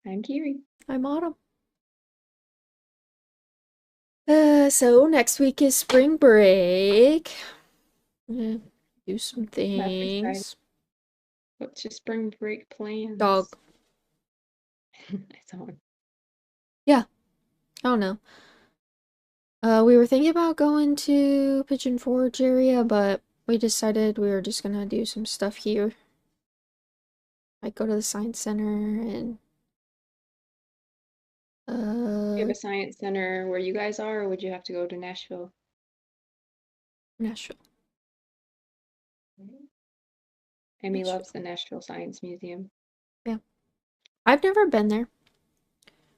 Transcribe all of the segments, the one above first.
I'm Kiri. I'm Autumn. So next week is spring break. I'm gonna do some That's exciting. things. What's your spring break Dog. plans? I saw one. Yeah, I don't know. We were thinking about going to Pigeon Forge area, but we decided we were just gonna do some stuff here. Like go to the science center and You have uh a science center where you guys are, or would you have to go to Nashville? Nashville. Amy loves Nashville. the Nashville Science Museum. Yeah. I've never been there.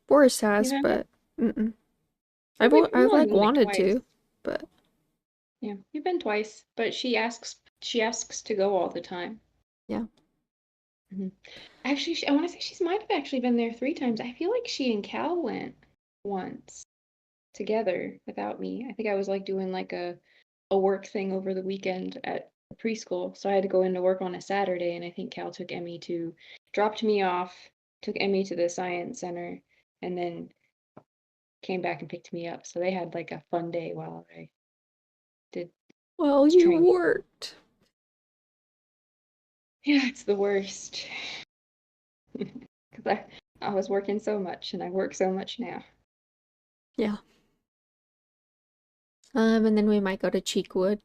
Boris You has, haven't? but mm-mm. You've I've only like been like wanted twice. to, but Yeah, you've been twice, but she asks to go all the time. yeah. Mhm. Actually, I want to say she might have actually been there 3 times. I feel like she and Cal went once together without me. I think I was like doing like a work thing over the weekend at preschool. So I had to go into work on a Saturday, and I think Cal took Emmy to dropped me off, took Emmy to the science center, and then came back and picked me up. So they had like a fun day while I did Well, you training. worked. Yeah, it's the worst. Because I was working so much and I work so much now. Yeah. And then we might go to Cheekwood.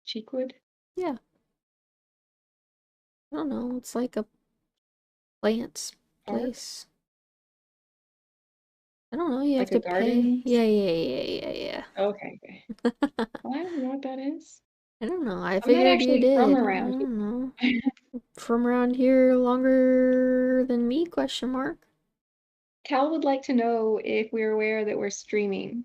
Cheekwood Yeah. I don't know. It's like a plants Park, place. I don't know. You have like a to pay. gardens. Yeah. Okay, okay. Well, I don't know what that is. I don't know. I I'm not figured you actually from did. I around don't know. here. From around here longer than me? Question mark. Cal would like to know if we're aware that we're streaming.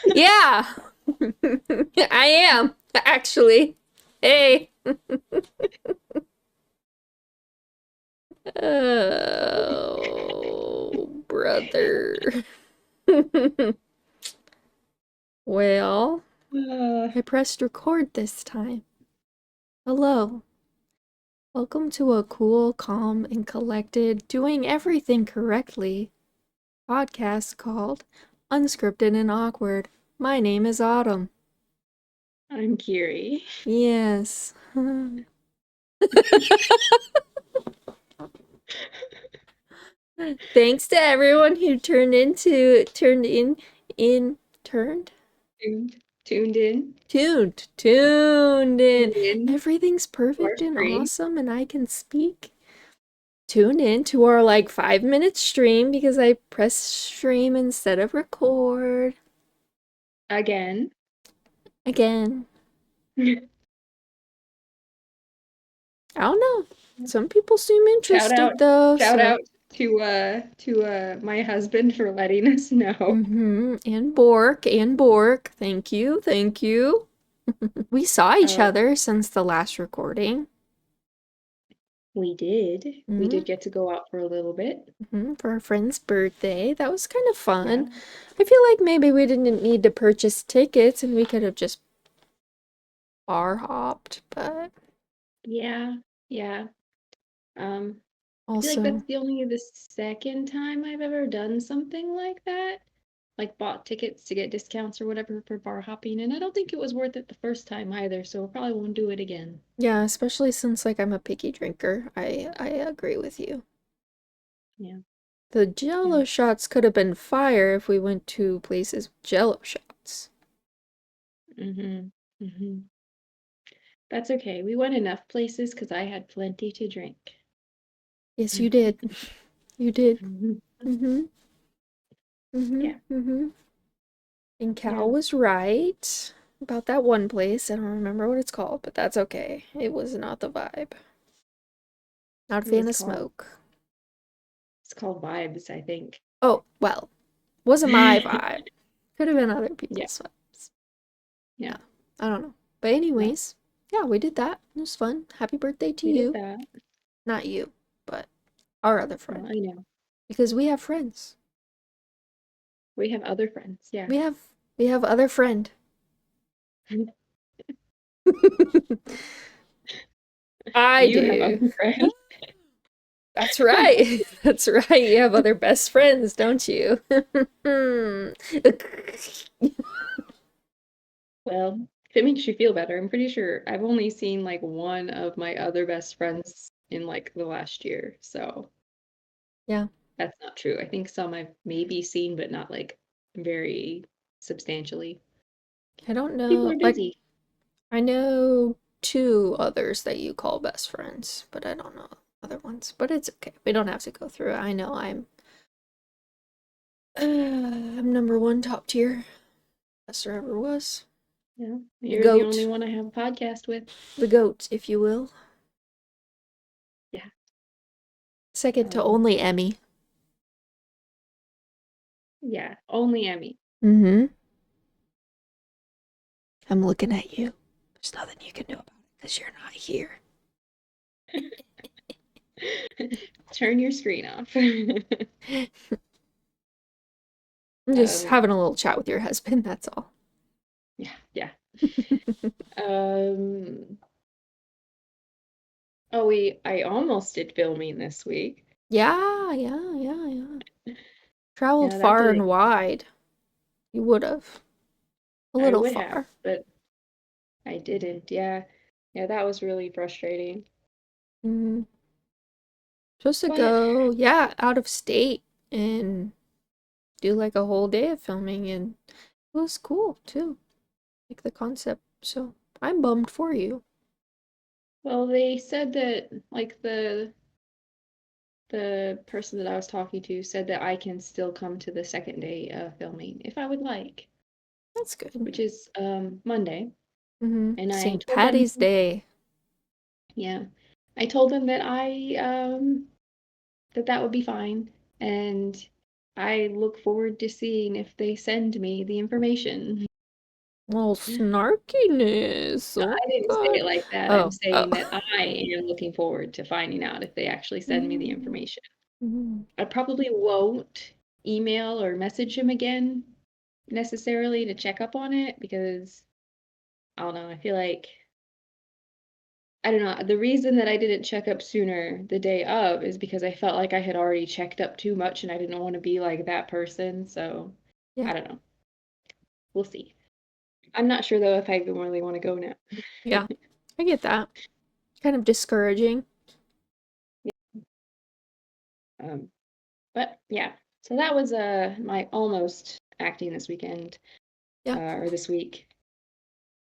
Yeah. I am actually. Hey. Oh, brother. Well, Uh, I pressed record this time. Hello. Welcome to a cool, calm, and collected, doing everything correctly podcast called Unscripted and Awkward. My name is Autumn. I'm Kiri. Yes. Thanks to everyone who turned Tuned in. tuned in. Tuned in Everything's to our perfect and stream. awesome, and I can speak. Tuned in to our like 5 minute stream because I pressed stream instead of record Again. again. I don't know. Some people seem Shout out interested though, shout so. out to my husband for letting us know. And Bork. Thank you, thank you. We saw each Oh, other since the last recording. we did. We Mm-hmm. did get to go out for a little bit. For a friend's birthday. That was kind of Yeah. fun. I feel like maybe we didn't need to purchase tickets and we could have just bar hopped, but Yeah. Yeah. I feel like also, that's the second time I've ever done something like that. Like bought tickets to get discounts or whatever for bar hopping, and I don't think it was worth it the first time either, so we probably won't do it again. yeah, especially since like I'm a picky drinker. I agree with you. Yeah, The yeah. Jello shots could have been fire if we went to places with Jello shots. Mm-hmm. Mm-hmm. That's okay. We went enough places because I had plenty to drink. Yes, you did. You did. Mhm. Mm-hmm. Mm-hmm. Yeah, Mm-hmm. And yeah. Cal was right about that one place. I don't remember what it's called, but that's okay. It was not the vibe. Not a It fan was of called smoke. it's called Vibes, I think. Oh, well, wasn't my vibe. Could have been other Yeah, people's vibes. yeah. Yeah, I don't know. But No, anyways, yeah, we did that. It was fun. Happy birthday to we did you. that. Not you, but our other Well, friend. I know. Because we have friends. We have other friends. Yeah. We have other friend. I You have other do. friends. That's right. That's right. You have other best friends, don't you? Well, if it makes you feel better, I'm pretty sure I've only seen like one of my other best friends in like the last year. So Yeah. that's not true. I think some I've maybe seen, but not like very substantially. I don't People know. are Like, busy. I know two others that you call best friends, but I don't know other ones. But it's okay. We don't have to go through it. I know I'm number one top tier. Best there ever was. Yeah. The You're the only goat. one I have a podcast with. The goat, if you will. Yeah. Second to Um, only Emmy. yeah. Only Emmy. Mm-hmm. I'm looking at you. There's nothing you can do about it because you're not here. Turn your screen off. I'm just Um, having a little chat with your husband, that's all. yeah, yeah. Um, oh, I almost did filming this week. Yeah. Traveled Yeah, that far didn't, and wide. You would have. A I little would have, far. but I didn't. Yeah. Yeah, that was really frustrating. Mm. Supposed to But go, yeah, out of state and do like a whole day of filming, and it was cool too. Like the concept. So I'm bummed for you. well, they said that like the person that I was talking to said that I can still come to the second day of filming if I would like, That's good. which is Monday. And I St. told them, Patty's Day. yeah, I told them that that would be fine, and I look forward to seeing if they send me the information. Well, snarkiness. No, Oh I didn't say God. it like that. I'm Oh, oh. saying that I am looking forward to finding out if they actually send me the Mm, information. mm. I probably won't email or message him again necessarily to check up on it because I don't know, I feel like I don't know. The reason that I didn't check up sooner the day of is because I felt like I had already checked up too much and I didn't want to be like that person. So Yeah, I don't know. We'll see. I'm not sure though if I even really want to go now. yeah. I get that. Kind of discouraging. Um, but yeah. So that was my almost acting this weekend Yeah. or this week.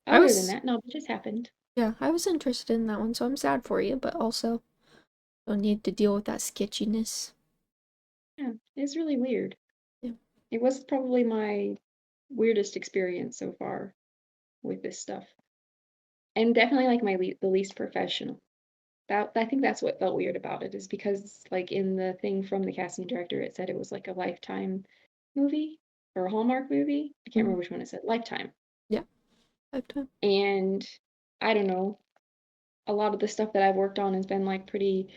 I Other than was, that, no, it just happened. yeah, I was interested in that one, so I'm sad for you, but also don't need to deal with that sketchiness. Yeah, it's really weird. Yeah. It was probably my weirdest experience so far with this stuff, and definitely like the least professional. That I think that's what felt weird about it is because like in the thing from the casting director, it said it was like a Lifetime movie or a Hallmark movie. I can't Mm. remember which one it said. Lifetime. Yeah. Lifetime. And I don't know. A lot of the stuff that I've worked on has been like pretty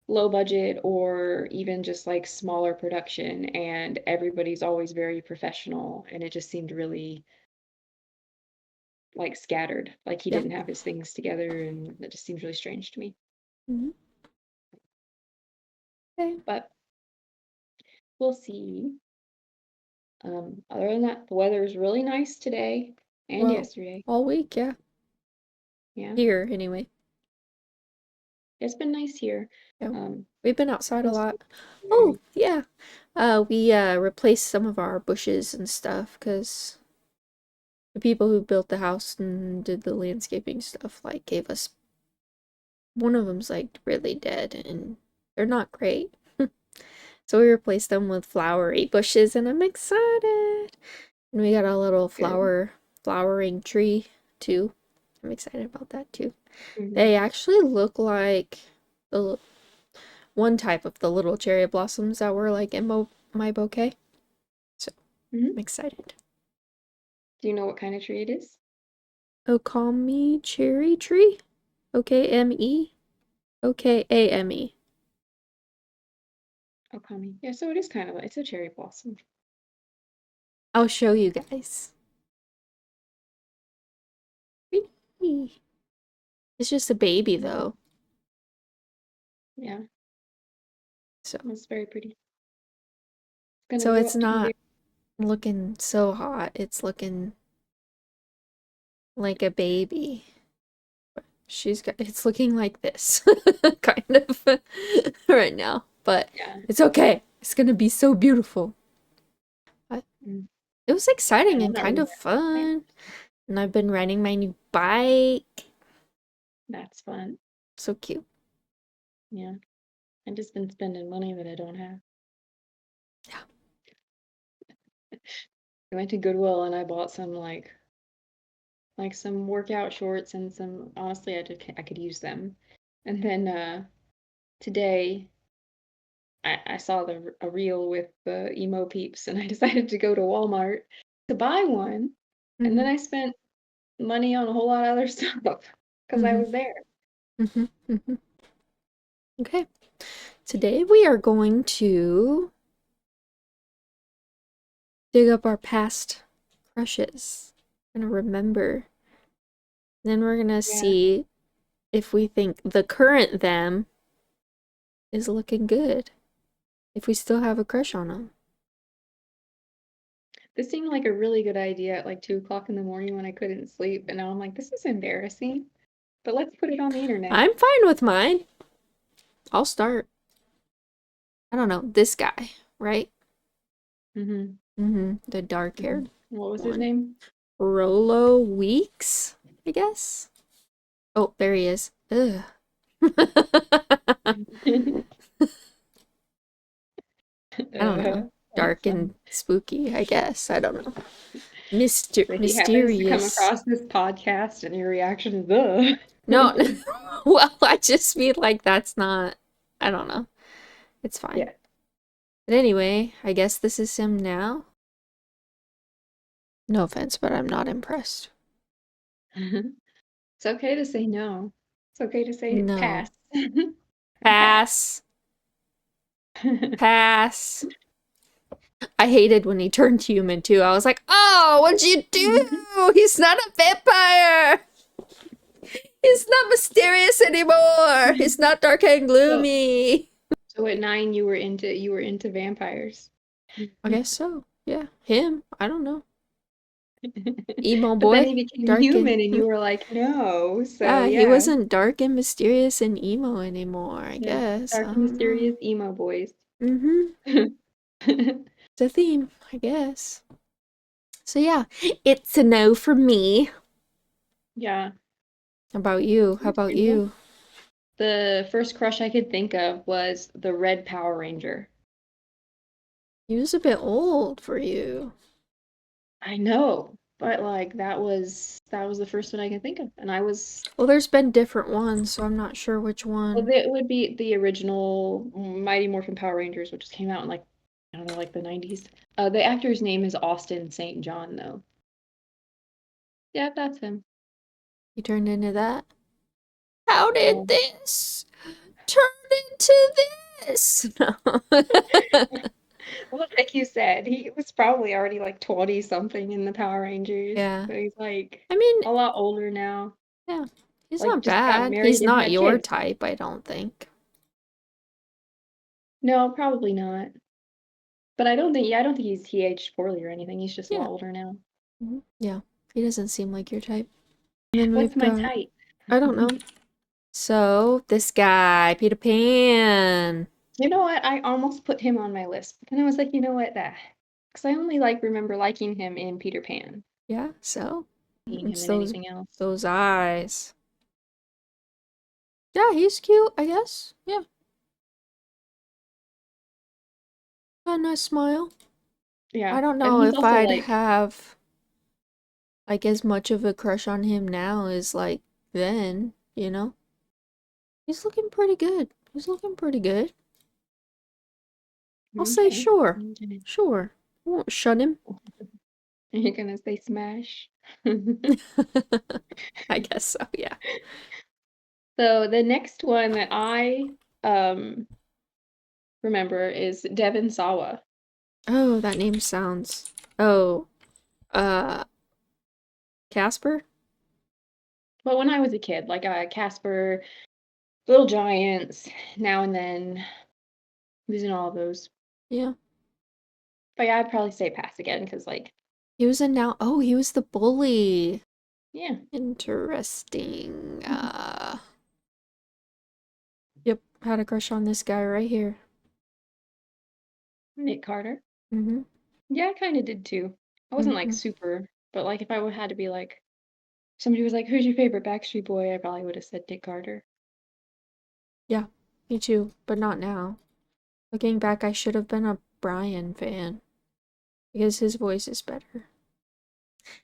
low budget or even just like smaller production, and everybody's always very professional, and it just seemed really like scattered. Like he Yeah. didn't have his things together, and that just seems really strange to me. Hmm. Okay. But we'll see. Other than that, the weather is really nice today and Well, yesterday. all week, yeah. Yeah, Here, anyway. it's been nice here. Yeah. Um, We've been outside a we'll see. lot. Oh, yeah. We replaced some of our bushes and stuff because the people who built the house and did the landscaping stuff like gave us one of them's like really dead and they're not great. So we replaced them with flowery bushes and I'm excited. And we got a little Good. flowering tree too. I'm excited about that too. Hmm. They actually look like the one type of the little cherry blossoms that were like in my bouquet. So I'm Hmm. excited. Do you know what kind of tree it is? Okami cherry tree? OKME? OKAME. Okami. Yeah, so it is kind of it's a cherry blossom. I'll show you guys. Whee! It's just a baby though. Yeah, So it's very pretty. It's gonna so grow it's up to be not very. looking so hot. It's looking like a baby. It's looking like this kind of right now, but Yeah. it's okay. It's gonna be so beautiful. But Mm. it was Yeah, exciting I'm and not kind really of that excited. fun. And I've been riding my new bike. That's fun. So cute. Yeah. I've just been spending money that I don't have. Yeah. I went to Goodwill and I bought some like some workout shorts and some honestly I could use them. And then today I saw a reel with the emo peeps and I decided to go to Walmart to buy one. And then Mm-hmm. I spent money on a whole lot of other stuff because I Mm-hmm. was there. Mm-hmm. Mm-hmm. Okay. Today we are going to dig up our past crushes. We're gonna remember. Then we're gonna Yeah. see if we think the current them is looking good. If we still have a crush on them. This seemed like a really good idea at like 2 o'clock in the morning when I couldn't sleep. And now I'm like, this is embarrassing. But let's put it on the internet. I'm fine with mine. I'll start. I don't know, this guy, right? Mm-hmm. Mm-hmm. The dark-haired What was his one. name? Rolo Weeks, I guess. Oh, there he is. Ugh. I don't know. That's Dark funny. and spooky, I guess. I don't know. So he happens to come Mysterious. across this podcast and your reaction is, ugh. No, well, I just mean like that's not, I don't know. It's fine. Yeah. But anyway, I guess this is him now. No offense, but I'm not impressed. It's okay to say no. It's okay to say No. pass. I pass. Pass. Pass. I hated when he turned human too. I was like, oh, what'd you do? He's not a vampire. He's not mysterious anymore. He's not dark and So, gloomy. so at 9 you were into vampires. I guess so. Yeah. Him. I don't know. Emo But then boy. he became Dark human and and you were like, no. So yeah, he yeah. wasn't dark and mysterious and emo anymore, I Yeah. guess. I Dark and don't know. mysterious emo boys. Mm-hmm. It's a theme, I guess. So yeah, it's a no for me. Yeah. How about you? How about Understandable. you? The first crush I could think of was the Red Power Ranger. He was a bit old for you. I know, but like that was the first one I could think of, and I was Well, there's been different ones, so I'm not sure which well, one. it would be the original Mighty Morphin Power Rangers, which came out in like I don't know, like the 90s. The actor's name is Austin St. John, though. Yeah, that's him. You turned into that? How did Well, this turn into this? No. well, like you said, he was probably already like 20 something in the Power Rangers, Yeah. so he's like I mean, a lot older now. yeah. He's Like not just got bad. He's married and not had your kids. type, I don't think. No, probably not. But I don't think, yeah, I don't think he aged poorly or anything. He's just a Yeah. lot older now. Yeah. He doesn't seem like your type. And then What's we've my got, type? I don't know. So, this guy, Peter Pan. You know what? I almost put him on my list, but then I was like, you know what? That because I only like remember liking him in Peter Pan, Yeah, so seeing him it's in anything else. those eyes. Yeah, he's cute, I guess. Yeah. Got a nice smile. Yeah, I don't and know he's if also I'd like, have like as much of a crush on him now as like then, you know? He's looking pretty good. He's looking pretty good. I'll say okay, sure. okay. Sure. I won't shun him. You're gonna say smash. I guess so, yeah. So the next one that I remember is Devon Sawa. Oh, that name sounds Oh, uh, Casper? But when I was a kid, like Casper, Little Giants, now and then, he was in all of those. Yeah. But yeah, I'd probably say pass again because, like, He was in now. Oh, he was the bully. yeah. Interesting. Yep, had a crush on this guy right here. Nick Carter. Mm-hmm. Yeah, I kind of did too. I wasn't like Mm-hmm. super, but like if I would had to be like, somebody was like, "Who's your favorite Backstreet Boy?" I probably would have said Nick Carter. Yeah, me too, but not now. Looking back, I should have been a Brian fan because his voice is better.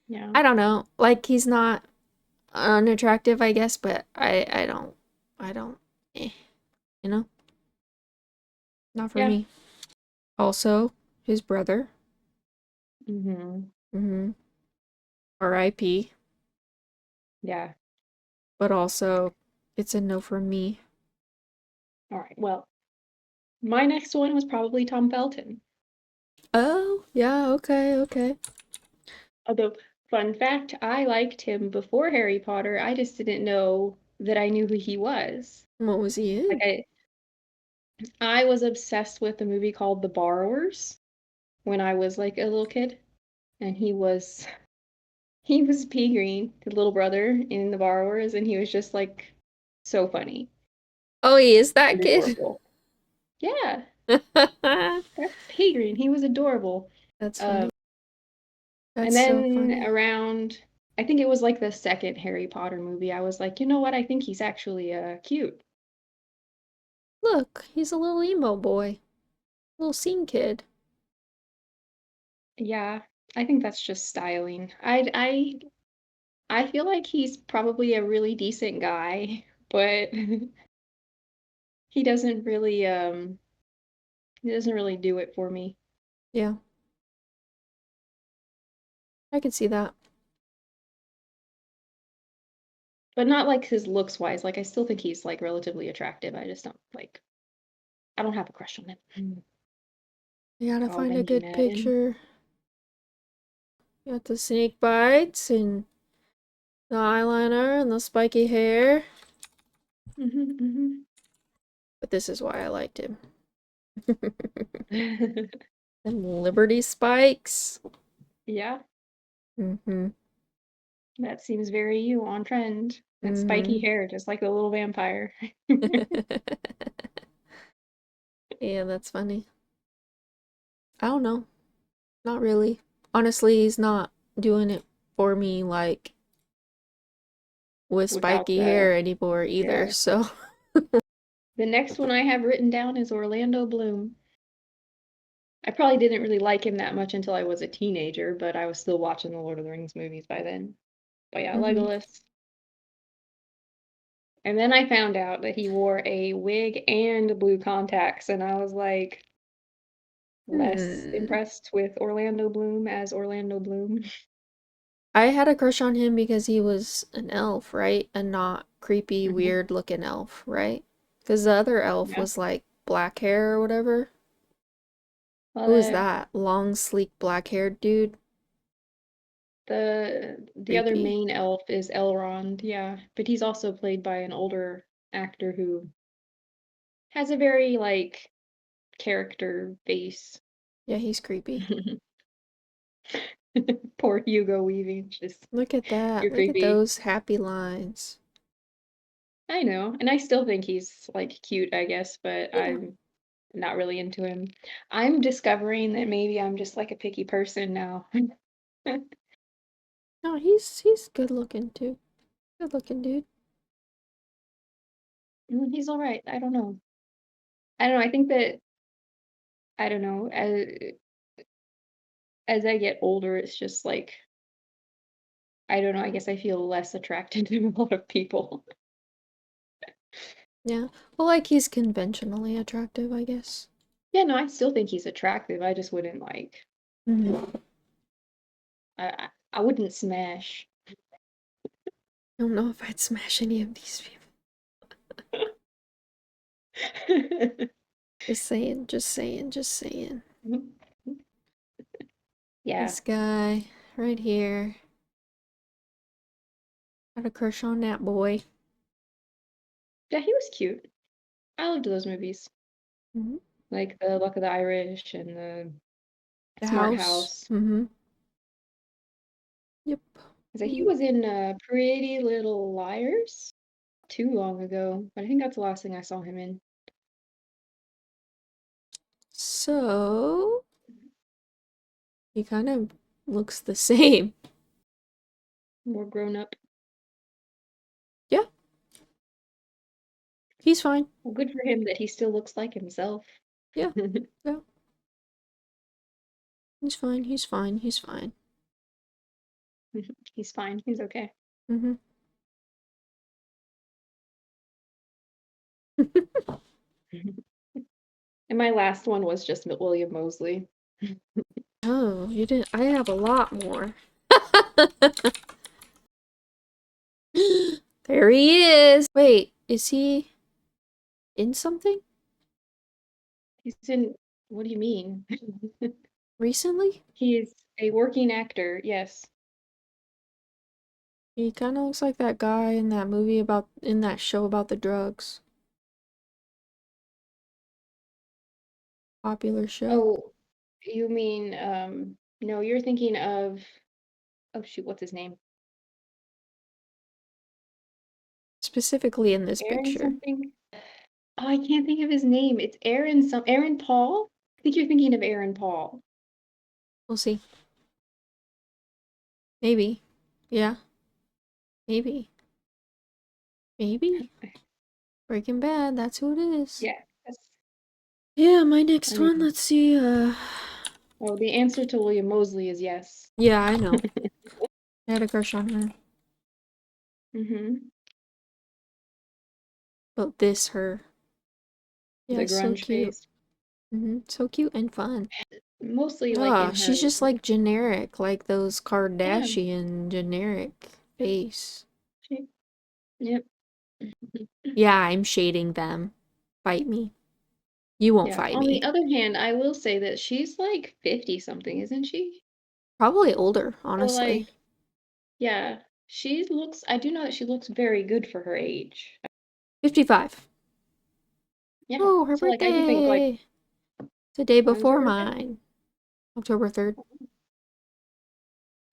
Yeah. I don't know. Like he's not unattractive, I guess, but I don't eh, you know? Not for Yeah. me. Also, his brother. Mm-hmm. Mm-hmm. R.I.P. Yeah. But also, it's a no for me. All right. Well, my next one was probably Tom Felton. Oh, yeah, okay, okay. Although, fun fact, I liked him before Harry Potter. I just didn't know that I knew who he was. What was he Like in? I was obsessed with a movie called The Borrowers when I was like a little kid, and he was P Green, the little brother in The Borrowers, and he was just like so funny Oh, he is that and kid? adorable. Yeah, that's P Green. He was adorable. That's Um, funny. That's and so then funny. around, I think it was like the second Harry Potter movie, I was like, you know what? I think he's actually cute. Look, he's a little emo boy. Little scene kid. Yeah, I think that's just styling. I feel like he's probably a really decent guy, but he doesn't really he doesn't really do it for me. Yeah, I could see that. But not like his looks wise. Like I still think he's like relatively attractive. I just don't like I don't have a crush on him. You gotta Oh, find a Benji good Madden. picture. Got the snake bites and the eyeliner and the spiky hair. Hmm. But this is why I liked him. Hmm. Them Liberty spikes. Yeah, Mm-hmm. that seems very you on trend. That spiky Mm-hmm. hair, just like the little vampire. Yeah, that's funny. I don't know. Not really. Honestly, he's not doing it for me like with Without spiky the hair anymore either, yeah. so The next one I have written down is Orlando Bloom. I probably didn't really like him that much until I was a teenager, but I was still watching the Lord of the Rings movies by then. But yeah, hmm. Legolas. And then I found out that he wore a wig and blue contacts, and I was like less Hmm. impressed with Orlando Bloom as Orlando Bloom. I had a crush on him because he was an elf, right? A not creepy, Hmm. weird looking elf, right? Because the other elf Yeah. was like black hair or whatever. Well, Who was that? Long, sleek, black haired dude? the other Creepy. main elf is Elrond, yeah, but he's also played by an older actor who has a very like character base. Yeah, he's creepy. Poor Hugo Weaving, just Look at that. you're Look at creepy. those happy lines. I know, and I still think he's like cute, I guess, but Yeah. I'm not really into him. I'm discovering that maybe I'm just like a picky person now. No, he's good looking too. Good looking dude. He's all right. I don't know. I don't know. I think that I don't know. As I get older, it's just like I don't know. I guess I feel less attracted to a lot of people. Yeah. Well, like he's conventionally attractive, I guess. Yeah, no, I still think he's attractive. I just wouldn't like. Mhm. I wouldn't smash. I don't know if I'd smash any of these people. Just saying, just saying, just saying. Yeah. This guy right here. Got a crush on that boy. Yeah, he was cute. I loved those movies. Mm-hmm. Like The Luck of the Irish and The The Smart house. House. Mm-hmm. Yep. So he was in Pretty Little Liars too long ago, but I think that's the last thing I saw him in. So he kind of looks the same. More grown up. Yeah, he's fine. Well, good for him that he still looks like himself. Yeah, yeah. He's fine. He's fine. He's fine. He's fine. He's okay. Mm-hmm. And my last one was just William Mosley. Oh, you didn't. I have a lot more. There he is. Wait, is he in something He's in, what do you mean? recently? He's a working actor, yes. He kind of looks like that guy in that movie about, in that show about the drugs. Popular show. Oh, you mean, no, you're thinking of, oh shoot, what's his name? Specifically in this Aaron picture. something? Oh, I can't think of his name. It's Aaron Paul? I think you're thinking of Aaron Paul. We'll see. Maybe. Yeah. Maybe. Maybe. Breaking Bad, that's who it is. Yeah, that's, Yeah, my next I one, mean, let's see, oh, the answer to William Mosley is yes. yeah, I know. I had a crush on her. Mm-hmm. But this her. The Yeah, so grunge cute. phase. So cute and fun. Mostly like Ah, in her, she's just like generic, like those yeah, Kardashian generic yep, face. yep. Yeah, I'm shading them. Fight me. You won't Yeah. fight On the me. other hand, I will say that she's like 50 something, isn't she? Probably older, So honestly. like, yeah, she looks, I do know that she looks very good for her age. 55. Yeah. Oh, her So like I do think like, birthday. The day when's her before birthday? mine. October 3rd.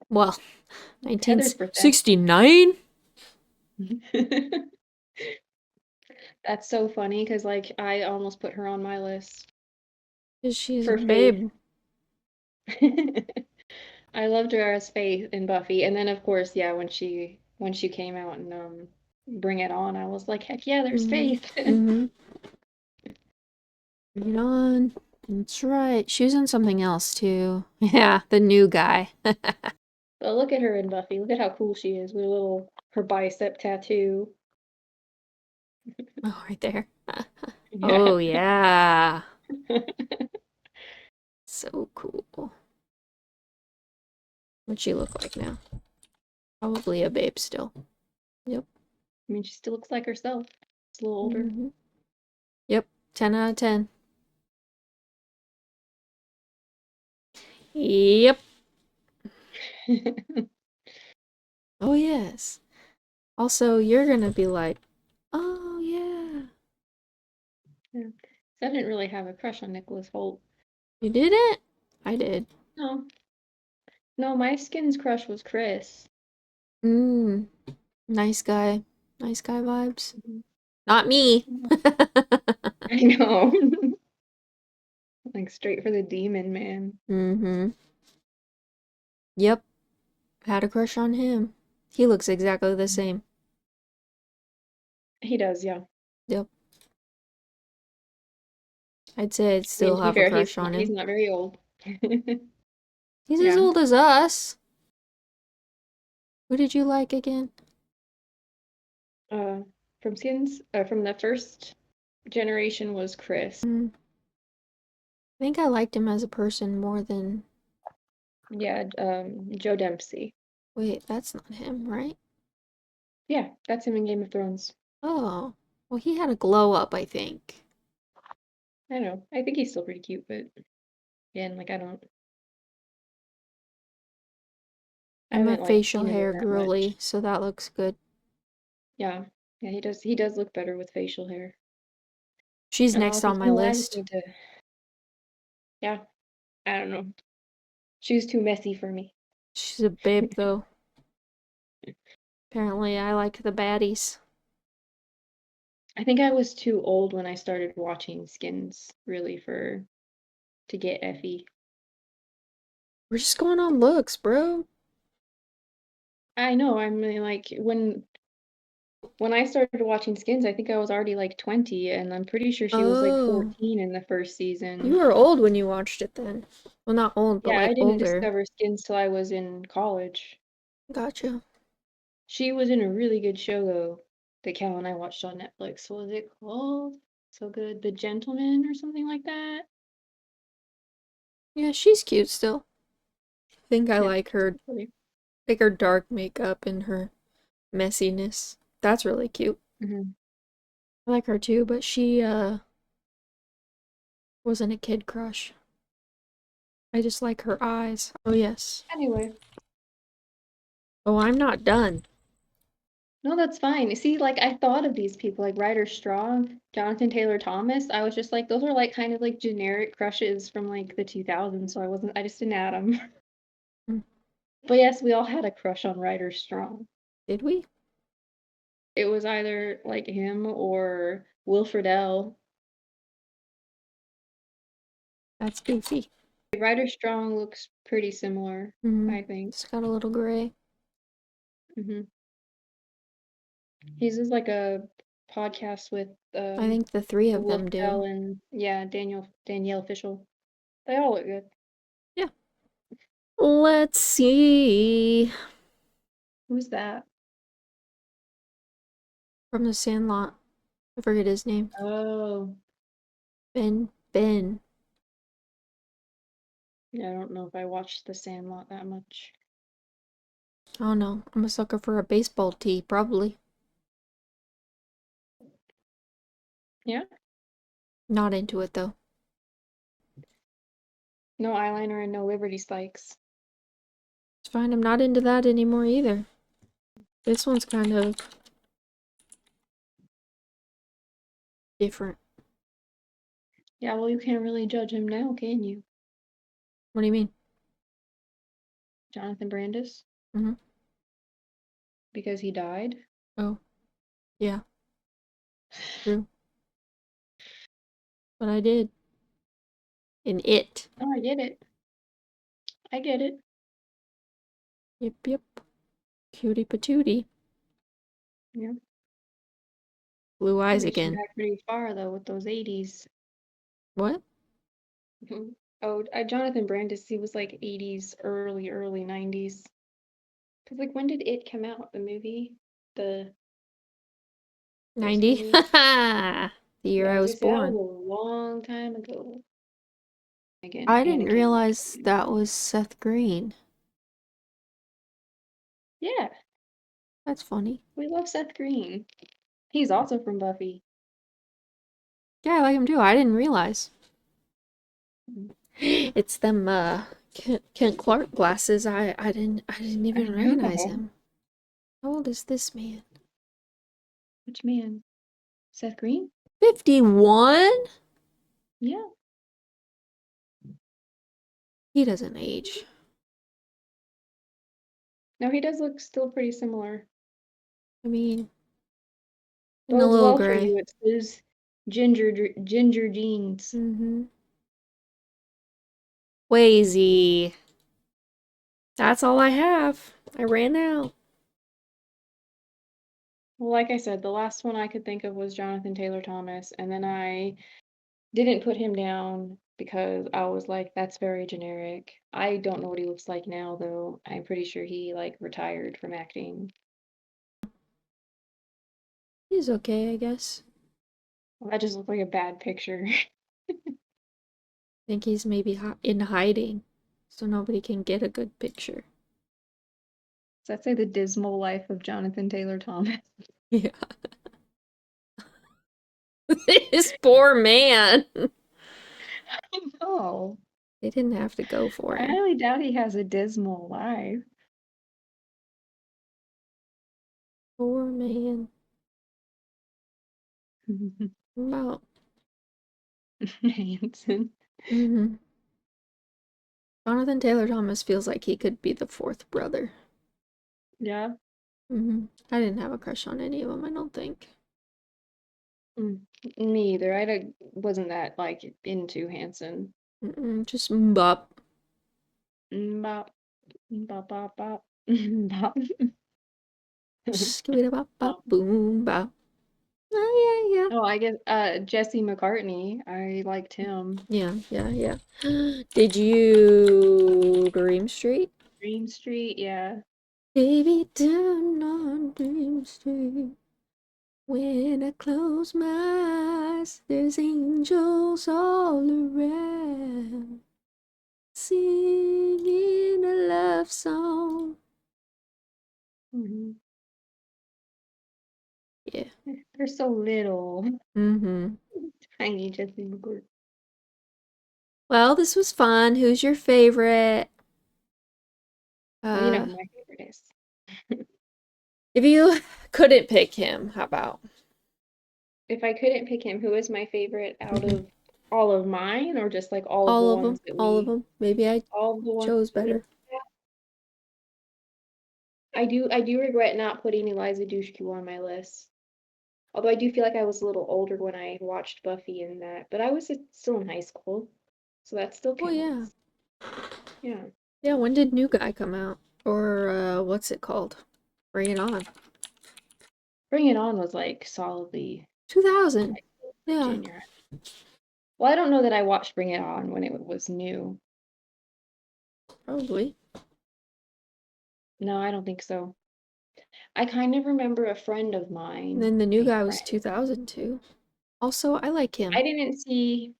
Well, Heather's birthday. 1969? That's so funny because like I almost put her on my list Because she's a for Faith. babe. I loved her as Faith in Buffy, and then of course, yeah, when she came out and Bring It On, I was like, heck yeah, there's Mm-hmm. Faith. Mm-hmm. Bring it on. That's right. She was in something else too. Yeah, the new guy. But look at her in Buffy. Look at how cool she is with her bicep tattoo. Oh, right there. Yeah. Oh, yeah. So cool. What'd she look like now? Probably a babe still. Yep. I mean, she still looks like herself. Just a little older. Mm-hmm. Yep. 10 out of 10. Yep. Oh, yes. Also, you're gonna be like, oh, yeah. Yeah. So I didn't really have a crush on Nicholas Holt. You did it? I did. No. No, my skin's crush was Chris. Mm. Nice guy. Nice guy vibes. Mhm. Not me. I know. Like straight for the demon, man. Mm-hmm. Yep. Had a crush on him. He looks exactly the same. He does, yeah. Yep. I'd say I'd I mean, still to be have a fair, crush on he's him. not very old. He's as Yeah. old as us. Who did you like again? Uh, from the first generation was Chris. I think I liked him as a person more than. Yeah, Joe Dempsey. Wait, that's not him, right? Yeah, that's him in Game of Thrones. Oh. Well, he had a glow up, I think. I know. I think he's still pretty cute, but again, like I don't. I I'm a haven't like facial seen him in hair that much. girly, so that looks good. Yeah. Yeah, he does look better with facial hair. She's And next honestly, on you my know what? I just list. need to, yeah, I don't know. She was too messy for me. She's a babe, though. Apparently, I like the baddies. I think I was too old when I started watching Skins, really, for to get Effie. We're just going on looks, bro. I know, I mean, like when I started watching Skins, I think I was already like 20, and I'm pretty sure she was like Oh, 14 in the first you season. were old when you watched it then. Well, not old, but Yeah, like I didn't older. discover Skins till I was in college. Gotcha. She was in a really good show though that Cal and I watched on Netflix. What was it called? So good. The Gentleman or something like that. Yeah, she's cute still. I think I Yeah. like her dark makeup and her messiness. That's really cute. Mm-hmm. I like her too, but she wasn't a kid crush. I just like her eyes. Oh yes. Anyway, Oh, I'm not done. no, that's fine. You see, like I thought of these people like Ryder Strong, Jonathan Taylor Thomas. I was just like, those are like kind of like generic crushes from like the 2000s. So I just didn't add them. Mm, But yes, we all had a crush on Ryder Strong. did we? It was either like him or Wilfred L. That's goofy. Ryder Strong looks pretty similar, Mm-hmm. I think. It's got a little gray. Hmm. He's just like a podcast with I think the three of Will them Ferrell do. and yeah, Danielle Fishel. They all look good. Yeah. Let's see. Who's that? From the Sandlot. I forget his name. Oh, Ben. yeah, I don't know if I watched The Sandlot that much. Oh no, I'm a sucker for a baseball tee, probably. Yeah, Not into it though. no eyeliner and no Liberty Spikes. It's fine, I'm not into that anymore either. This one's kind of different. Yeah, well, you can't really judge him now, can you? What do you mean? Jonathan Brandis, Mm-hmm. because he died. Oh, yeah, true. But I did. In it. Oh, I get it. I get it. Yep, yep. Cutie patootie. Yeah, Blue you eyes reaching again. back pretty far though with those 80s. What? Oh, Jonathan Brandis, he was like 80s, early 90s. Because, like, when did it come out, the movie? The first 90? movie? The year Yeah, I I was was gonna say that was born. a long time ago. Again, I didn't Anakin like realize that was Seth Green. yeah, That's funny. we love Seth Green. He's also from Buffy. Yeah, I like him too. I didn't realize. Mhm. It's them Kent Clark glasses. I didn't I even recognize know. him. How old is this man? Which man? Seth Green? 51? Yeah. He doesn't age. No, he does look still pretty similar. I mean, and a Bodes little well for gray. you. It's his ginger jeans. Mm-hmm. Wazy. That's all I have. I ran out. Well, like I said, the last one I could think of was Jonathan Taylor Thomas, and then I didn't put him down because I was like, that's very generic. I don't know what he looks like now, though. I'm pretty sure he like retired from acting. He's okay, I guess. Well, that just looked like a bad picture. Think he's maybe in hiding, so nobody can get a good picture. Does that say the dismal life of Jonathan Taylor Thomas? Yeah. This poor man. No, They didn't have to go for I him. highly doubt he has a dismal life. Poor man. About. Hanson. Mm-hmm. Jonathan Taylor Thomas feels like he could be the fourth brother. Yeah. Mm-hmm. I didn't have a crush on any of them, I don't think. Me either. Wasn't that like into Hanson. Just bop. Bop, bop, bop, bop, bop. Skibidi bop bop Oh, boom bop. Ah, yeah, oh, I guess Jesse McCartney. I liked him. yeah. Yeah. Did you Dream Street? Dream Street, yeah. Baby, down on Dream Street. When I close my eyes, there's angels all around, singing a love song. Hmm. Yeah. They're so little. Mm-hmm. Tiny Jesse McCartney. Well, this was fun. Who's your favorite? Well, you know Uh, who my favorite is. if you couldn't pick him, how about? If I couldn't pick him, who is my favorite out of all of mine, or just like all of the All of them. ones that All of we, them. Maybe I all of the ones chose that we. better. I do regret not putting Eliza Dushku on my list. Although I do feel like I was a little older when I watched Buffy and that, but I was still in high school, so that still Oh yeah. counts. Yeah. Yeah, when did New Guy come out? Or what's it called? Bring It On. Bring It On was like solidly 2000. high school, Yeah, junior. Well, I don't know that I watched Bring It On when it was new. probably. No, I don't think so. I kind of remember a friend of And mine, then the New a Guy was friend. 2002. Also, I like I him. didn't see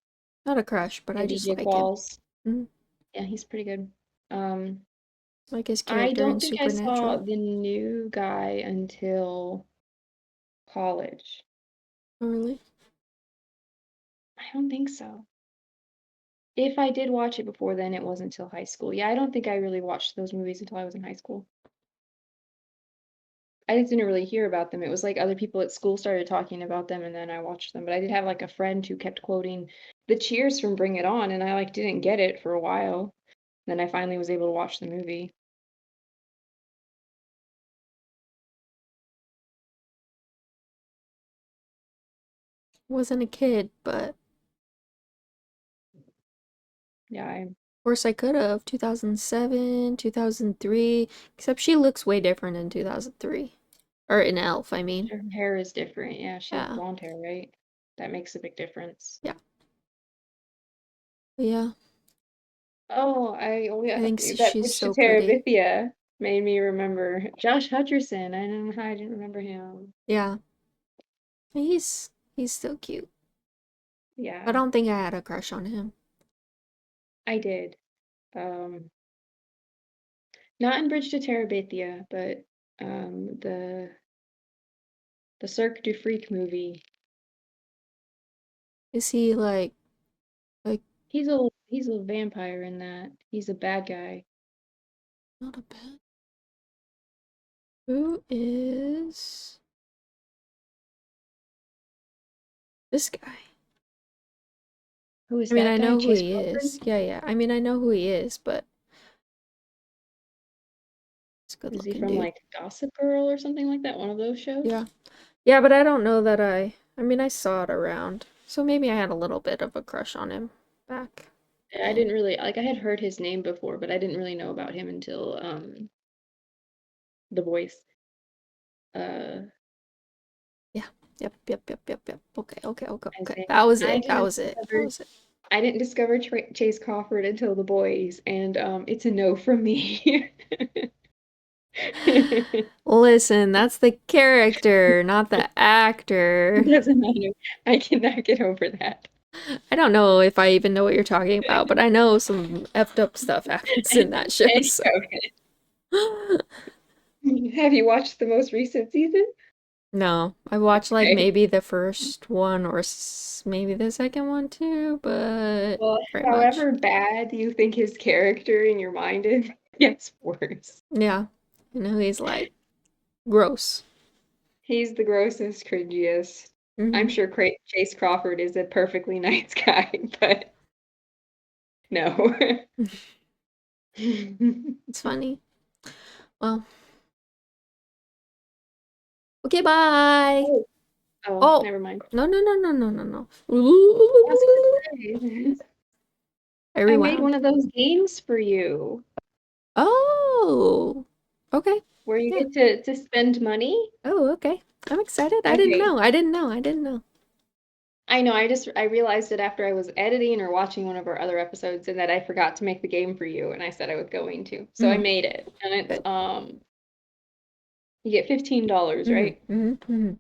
Not a crush, but I just DJ like him. Qualls. Mm, Yeah, he's pretty good. Um, like his I character in don't think I saw Supernatural. the new guy until college. Oh, really? I don't think so. If I did watch it before then, it wasn't until high school. Yeah, I don't think I really watched those movies until I was in high school. I just didn't really hear about them. It was like other people at school started talking about them and then I watched them. But I did have like a friend who kept quoting the cheers from Bring It On and I like didn't get it for a while. Then I finally was able to watch the movie. Wasn't a kid, but of Yeah, I course I could have. 2007, 2003. Except she looks way different in 2003. Or in Elf, I mean. her hair is different. Yeah, she has Yeah. blonde hair, right? That makes a big difference. Yeah. But yeah. Oh I yeah, think that she's Bridge to so pretty. Terabithia made me remember Josh Hutcherson. I don't know how I didn't remember him. Yeah. He's still cute. I Yeah, don't think I had a crush on him. I did. Um, Not in Bridge to Terabithia, but the Cirque du Freak movie. Is he like He's a vampire in that. He's a bad guy. not a bad? Who is this guy? Who is I mean, that I guy? know who Chase he is. Crawford? Yeah. I mean, I know who he is, but he's a good Is he looking from dude. like Gossip Girl or something like that? One of those shows? Yeah. Yeah, but I don't know that I mean, I saw it around. So maybe I had a little bit of a crush on him back Yeah, I then. didn't really like I had heard his name before, but I didn't really know about him until The Voice. Uh Yeah. Yep. I Okay. say That was I it. That didn't was it. That discover was it. I didn't discover Chase Crawford until The Boys, and it's a no from me. Listen, that's the character, not the actor. Doesn't matter. I cannot get over that. I don't know if I even know what you're talking about, but I know some effed up stuff happens in that show, so. Okay. Have you watched the most recent season? No, I watched like Okay. maybe the first one or maybe the second one too, but Well, very much. however bad you think his character in your mind is, gets worse. Yeah. I know he's like gross. He's the grossest, cringiest. I'm Mm-hmm. sure Chase Crawford is a perfectly nice guy, but no. It's funny. Well, okay, bye. Oh, oh, Oh, never mind. no, no, no, no, no, no, no. I was gonna say, I I made rewound. one of those games for you Oh, okay. where you Yeah. get to spend money. Oh, okay. I'm excited. I didn't Okay. know. I didn't know. I didn't know. I know, I realized it after I was editing or watching one of our other episodes and that I forgot to make the game for you and I said I was going to. So I Mm-hmm. made it. And it's Good. you get $15, Mm-hmm. right? Mm-hmm. Mm-hmm.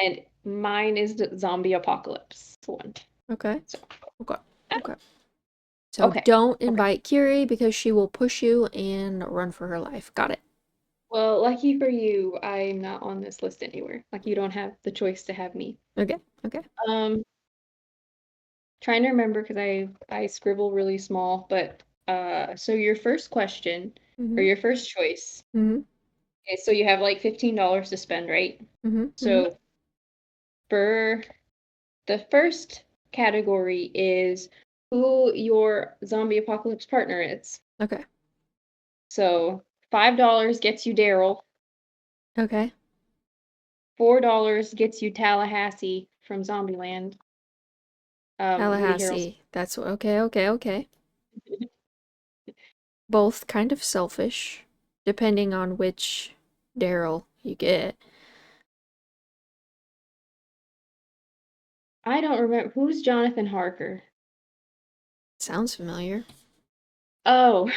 And mine is the zombie apocalypse one. Okay. So, Okay. Okay. So okay. don't Okay. invite Kiri because she will push you and run for her life. Got it. Well, lucky for you, I'm not on this list anywhere. Like you don't have the choice to have me. Okay. Okay. Um, trying to remember because I scribble really small, but so your first question or Mm-hmm. your first choice. Mm-hmm. Okay, so you have like $15 to spend, right? Mm-hmm. Mm-hmm. So for the first category is who your zombie apocalypse partner is. Okay. So $5 gets you Daryl, Okay. $4 gets you Tallahassee from Zombieland, Woody Harrelson. Tallahassee. That's okay. Okay. Okay. Both kind of selfish, depending on which Daryl you get. I don't remember who's Jonathan Harker. Sounds familiar. Oh,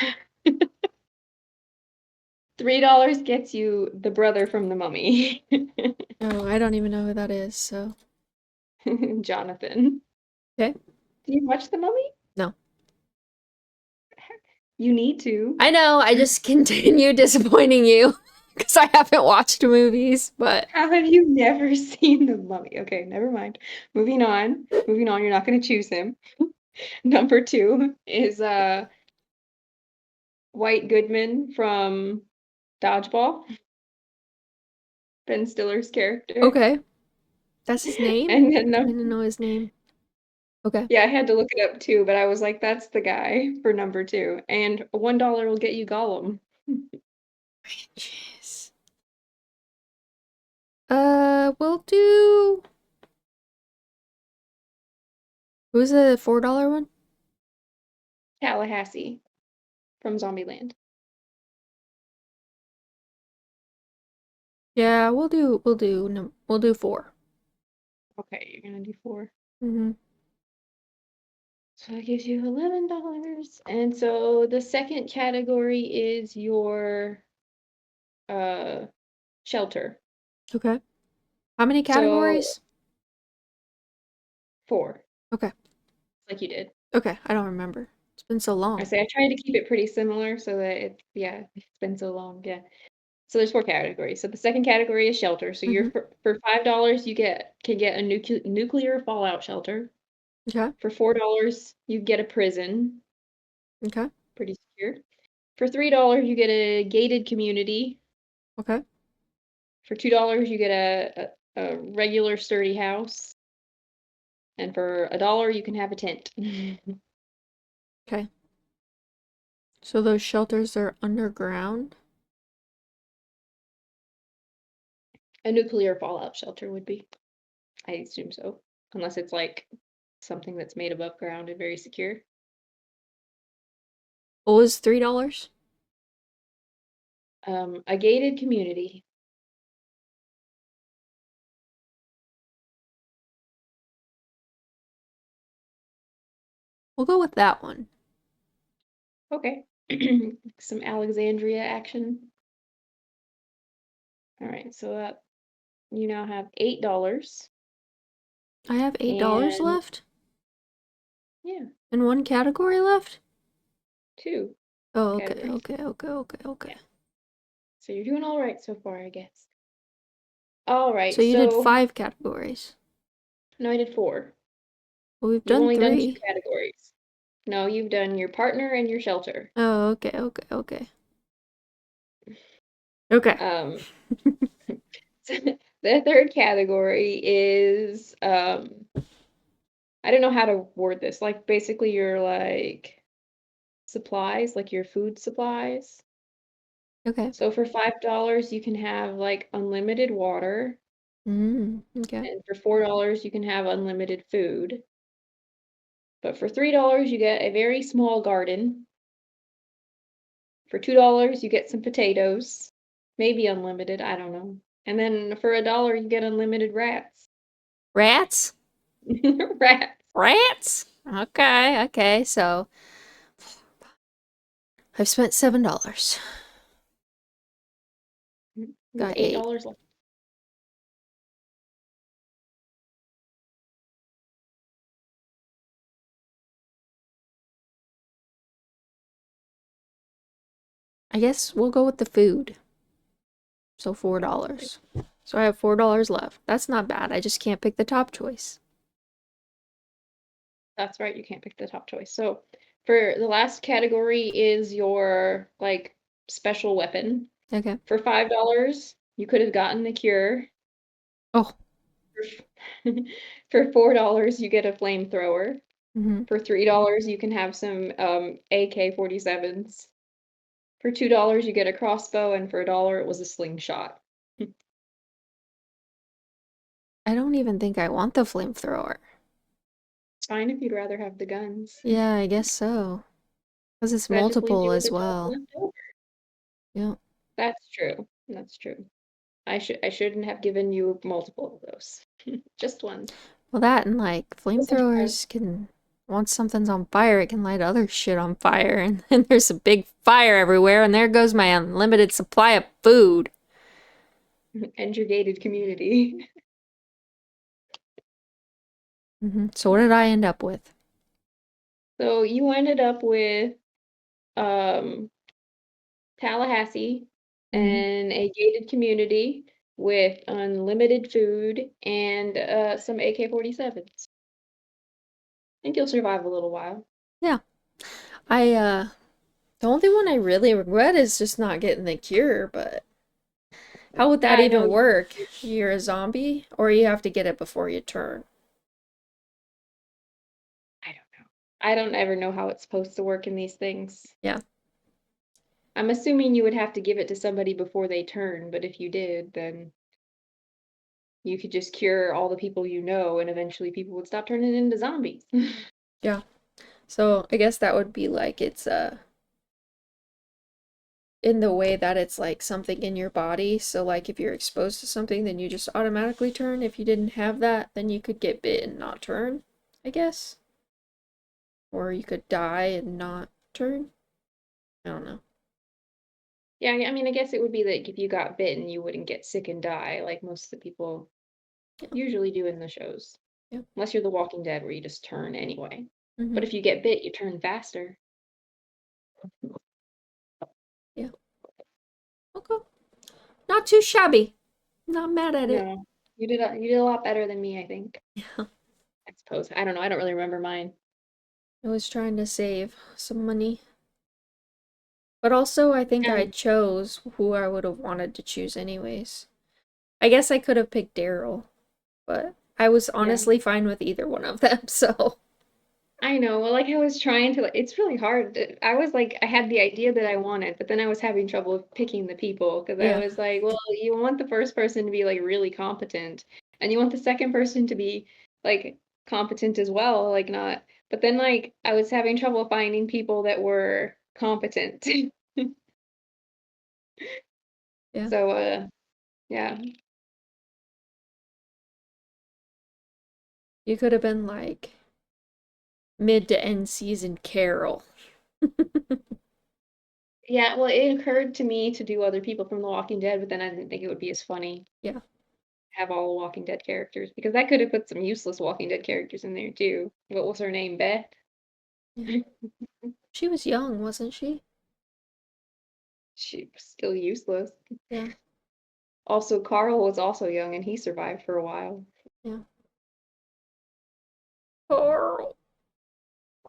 $3 gets you the brother from the Mummy, Oh, I don't even know who that is, so. Jonathan. Okay. Do you watch the Mummy? No. You need to. I know, I just continue disappointing you because I haven't watched movies, but How have you never seen the Mummy? Okay, never mind. Moving on. Moving on. You're not going to choose him. Number two is White Goodman from Dodgeball, Ben Stiller's character. okay. That's his name? And then I didn't know his name. Okay. yeah, I had to look it up too, but I was like, that's the guy for number two. And $1 will get you Gollum. Jeez. We'll do. Who's the $4 one? Tallahassee from Zombieland. Yeah, we'll do 4. Okay, you're gonna do four. Mm-hmm. So that gives you $11. And so the second category is your uh shelter. Okay. How many So categories? four, Okay. like you did. Okay, I don't remember. It's been so I long. say I tried to keep it pretty similar so that it's been so long. Yeah. So there's four categories. So the second category is shelter. So Mm-hmm. for $5 you can get a nuclear fallout shelter. Okay. For $4 you get a prison, Okay. pretty secure. For $3 you get a gated community. Okay. For $2 you get a regular sturdy house. And for $1 you can have a tent. Okay. So those shelters are underground? A nuclear fallout shelter would be. I assume so. Unless it's like something that's made above ground and very secure. What was $3? A gated community. We'll go with that one. Okay. Some Alexandria action. All right, so that you now have $8. I have $8 And left? yeah, And one category left? two Oh, okay, categories. okay, okay, okay, okay. Yeah. So you're doing all right so far, I guess. All So right, you did so 5 categories. no, I did four. Well, we've You've done only done two 3. categories. No, you've done your partner and your shelter. Oh, okay, okay, okay. Okay. Um, The third category is I don't know how to word this. Like basically your like supplies, like your food supplies. Okay. So for $5 you can have like unlimited water, Okay. and for $4 you can have unlimited food. But for $3 you get a very small garden. For $2 you get some potatoes, maybe unlimited, I don't know. And then for $1 you get unlimited rats. Rats? Rats. Rats? Okay. So I've spent $7. You have Got 8. $8 left. I guess we'll go with the food. So $4. So I have $4 left. That's not bad. I just can't pick the top choice. That's right, you can't pick the top choice. So for the last category is your like special weapon. Okay. For $5 you could have gotten the cure. Oh. For $4 you get a flamethrower. Mm-hmm. For $3 you can have some AK-47s. For $2 you get a crossbow, and for $1 it was a slingshot. I don't even think I want the flamethrower. It's fine if you'd rather have the guns. Yeah, I guess so. Because it's That just leaves multiple you with as a ton well. left over. Yeah. That's true. That's true. I shouldn't have given you multiple of those. Just one. Well, that and like Wasn't trying. flamethrowers can, once something's on fire, it can light other shit on fire. And then there's a big fire everywhere, and there goes my unlimited supply of food. And your gated community. So what did I end up with? So you ended up with um Tallahassee Mm-hmm. and a gated community with unlimited food and some AK-47s. Think you'll survive a little while. Yeah. The only one I really regret is just not getting the cure, but how would Yeah, that I know. even work? You're a zombie, or you have to get it before you turn? I don't know. I don't ever know how it's supposed to work in these things. Yeah. I'm assuming you would have to give it to somebody before they turn, but if you did, then you could just cure all the people you know, and eventually people would stop turning into zombies. Yeah. So I guess that would be like it's in the way that it's like something in your body. So like if you're exposed to something, then you just automatically turn. If you didn't have that, then you could get bit and not turn, I guess. Or you could die and not turn. I don't know. Yeah, I mean, I guess it would be like if you got bitten, you wouldn't get sick and die like most of the people Yeah. usually do in the shows. Yeah. Unless you're The Walking Dead, where you just turn anyway. Mm-hmm. But if you get bit, you turn faster. Yeah. Okay. Not too shabby. Not mad at it. No, you did a lot better than me, I think. Yeah. I suppose. I don't know. I don't really remember mine. I was trying to save some money. But also, I think I Um, chose who I would have wanted to choose anyways. I guess I could have picked Daryl, but I was yeah. honestly fine with either one of them, so. I know. Well, like I was trying to, it's really hard. I was like, I had the idea that I wanted, but then I was having trouble picking the people because I Yeah. was like, well, you want the first person to be like really competent, and you want the second person to be like competent as well, like not. But then like I was having trouble finding people that were competent. Yeah. So, yeah. You could have been like mid to end season Carol. Yeah, well, it occurred to me to do other people from The Walking Dead, but then I didn't think it would be as funny. Yeah. Have all Walking Dead characters because that could have put some useless Walking Dead characters in there too. What was her name? Beth? Yeah. She was young, wasn't she? She was still useless. Yeah. Also, Carl was also young and he survived for a while. Yeah. Carl.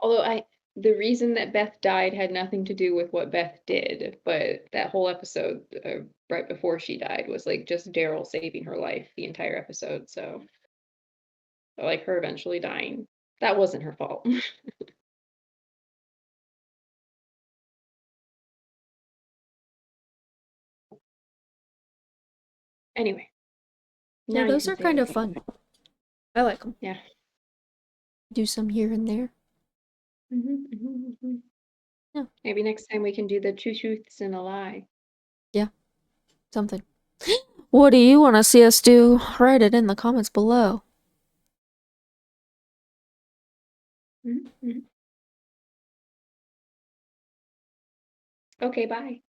Although the reason that Beth died had nothing to do with what Beth did, but that whole episode right before she died was like just Daryl saving her life the entire episode. So like her eventually dying, that wasn't her fault. Anyway, Yeah, now you those can are say kind of okay. fun. I like them. Yeah. Do some here and there. Yeah. Maybe next time we can do the two truths and a lie. Yeah. Something. What do you want to see us do? Write it in the comments below. Okay, bye.